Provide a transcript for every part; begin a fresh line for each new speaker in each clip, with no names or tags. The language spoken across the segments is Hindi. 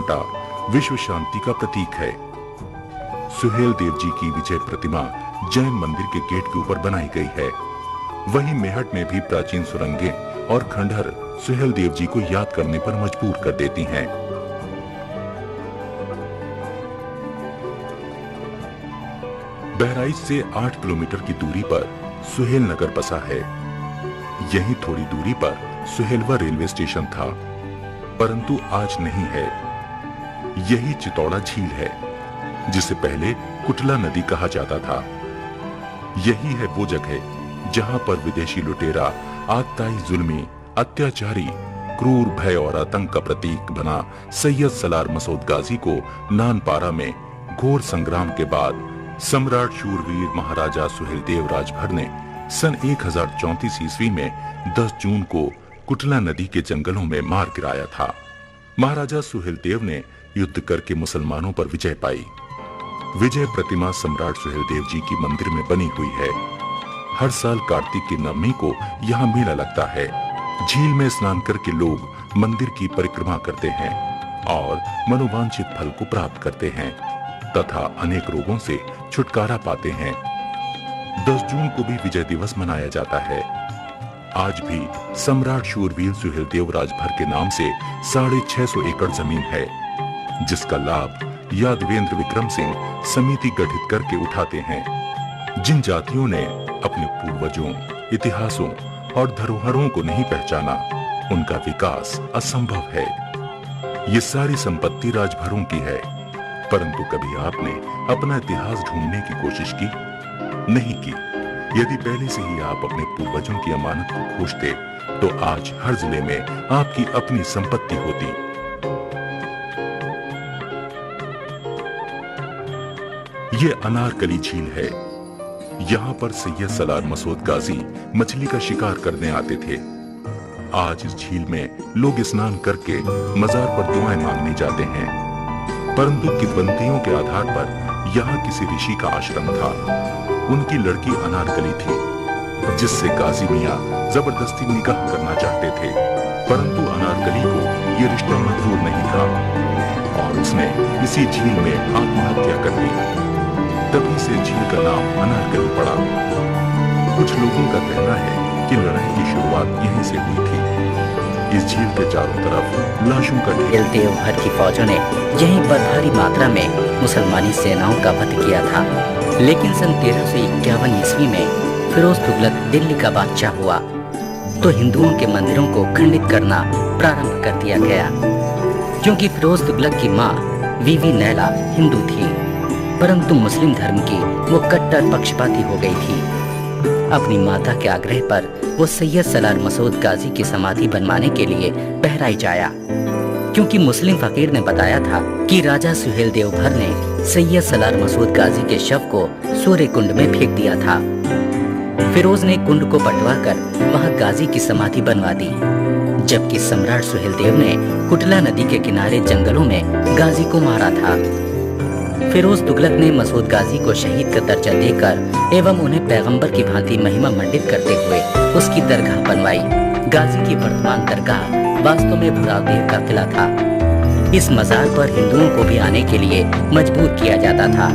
घंटा विश्व शांति का प्रतीक है। सुहेल देव जी की विजय प्रतिमा जैन मंदिर के गेट के ऊपर बनाई गई है। वहीं मेहट में भी प्राचीन सुरंगें और खंडहर सुहेल देव जी को याद करने पर मजबूर कर देती हैं। बहराइच से 8 किलोमीटर की दूरी पर सुहेल नगर बसा है। यहीं थोड़ी दूरी पर सुहेलवा रेलवे स्टेशन था, परंतु आज नहीं है। यही चितौड़ा झील है, जिसे पहले कुटला नदी कहा जाता था। यही है वो जगह जहां पर विदेशी लुटेरा आगताई जुल्मी, अत्याचारी, क्रूर भय और आतंक का प्रतीक बना सैयद सलार मसूद गाजी को नानपारा में घोर संग्राम के बाद सम्राट शूरवीर महाराजा सुहेलदेव राजभर ने सन 1034 ईस्वी में 10 जून को कुटला नदी के जंगलों में मार गिराया था। महाराजा सुहेलदेव ने युद्ध करके मुसलमानों पर विजय पाई। विजय प्रतिमा सम्राट सुहेलदेव जी की मंदिर में बनी हुई है। हर साल कार्तिक की नवमी को यहाँ मेला लगता है। झील में स्नान करके लोग मंदिर की परिक्रमा करते हैं और मनोवांछित फल को प्राप्त करते हैं तथा अनेक रोगों से छुटकारा पाते हैं। 10 जून को भी विजय दिवस मनाया जाता है। आज भी सम्राट शूरवीर सुहेलदेव राजभर के नाम से 650 एकड़ जमीन है, जिसका लाभ यादवेंद्र विक्रम सिंह समिति गठित करके उठाते हैं। जिन जातियों ने अपने पूर्वजों, इतिहासों और धरोहरों को नहीं पहचाना, उनका विकास असंभव है। ये सारी संपत्ति राजभरों की है, परंतु कभी आपने अपना इतिहास ढूंढने की कोशिश की? नहीं की। यदि पहले से ही आप अपने पूर्वजों की अमानत को खोजते, तो आज हर जिले में आपकी अपनी संपत्ति होती। ये अनारकली झील है। यहाँ पर सैयद सलार मसूद गाजी मछली का शिकार करने आते थे। आज इस झील में लोग स्नान करके मजार पर दुआएं मांगने जाते हैं, परंतु किंवदंतियों के आधार पर यहाँ किसी ऋषि का आश्रम था। उनकी लड़की अनारकली थी, जिससे गाजी मियाँ जबरदस्ती निकाह करना चाहते थे, परंतु अनारकली को ये रिश्ता मंजूर नहीं था और उसने इसी झील में आत्महत्या कर ली। तभी से झील का नाम अनारकली पड़ा। कुछ लोगों का कहना है कि लड़ाई की शुरुआत यहीं से हुई थी। इस झील के चारों तरफ लाशों का ढेर।
देव भर की फौजों ने यहीं पर भारी मात्रा में मुसलमानी सेनाओं का वध किया था, लेकिन सन 1351 ईस्वी में फिरोज तुगलक दिल्ली का बादशाह हुआ तो हिंदुओं के मंदिरों को खंडित करना प्रारंभ कर दिया गया। क्योंकि फिरोज तुगलक की माँ बीवी नैला हिंदू थी, परंतु मुस्लिम धर्म की वो कट्टर पक्षपाती हो गई थी। अपनी माता के आग्रह पर वो सैयद सलार मसूद गाजी की समाधि बनवाने के लिए बहराइच आया, क्योंकि मुस्लिम फकीर ने बताया था कि राजा सुहेलदेव भर ने सैयद सलार मसूद गाजी के शव को सूर्य कुंड में फेंक दिया था। फिरोज ने कुंड को पटवाकर वहां गाजी की समाधि बनवा दी, जबकि सम्राट सुहेलदेव ने कुटला नदी के किनारे जंगलों में गाजी को मारा था। फिरोज तुगलक ने मसूद गाजी को शहीद का दर्जा देकर एवं उन्हें पैगंबर की भांति महिमा मंडित करते हुए उसकी दरगाह बनवाई। गाजी की वर्तमान दरगाह वास्तव में भुरावदेव का किला था। इस मजार पर हिंदुओं को भी आने के लिए मजबूर किया जाता था।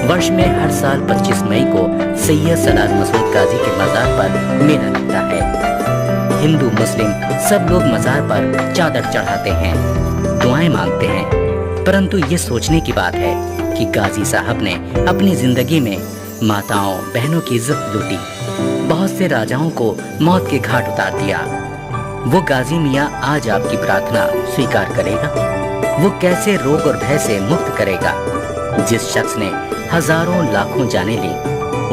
वर्ष में हर साल 25 मई को सैयद सलार मसूद गाजी के मजार पर मेला लगता है। हिंदू मुस्लिम सब लोग मजार पर चादर चढ़ाते हैं, दुआएं मांगते हैं, परंतु ये सोचने की बात है कि गाजी साहब ने अपनी जिंदगी में माताओं बहनों की इज्जत लूटी, बहुत से राजाओं को मौत के घाट उतार दिया। वो गाजी मियाँ आज आपकी प्रार्थना स्वीकार करेगा? वो कैसे रोग और भय से मुक्त करेगा? जिस शख्स ने हजारों लाखों जाने ली,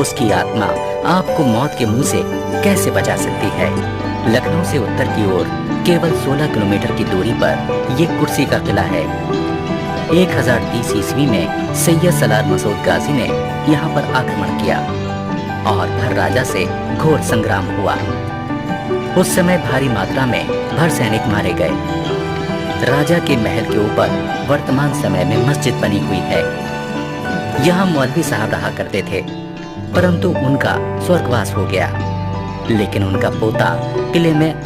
उसकी आत्मा आपको मौत के मुंह से कैसे बचा सकती है? लखनऊ से उत्तर की ओर केवल 16 किलोमीटर की दूरी पर ये कुर्सी का किला है। 1030 ईस्वी में सैयद सलार मसूद गाजी ने यहाँ पर आक्रमण किया और भर राजा से घोर संग्राम हुआ। उस समय भारी मात्रा में भर सैनिक मारे गए। राजा के महल के ऊपर वर्तमान समय में मस्जिद बनी हुई है। यहाँ मौलवी साहब रहा करते थे, परंतु उनका स्वर्गवास हो गया, लेकिन उनका पोता किले में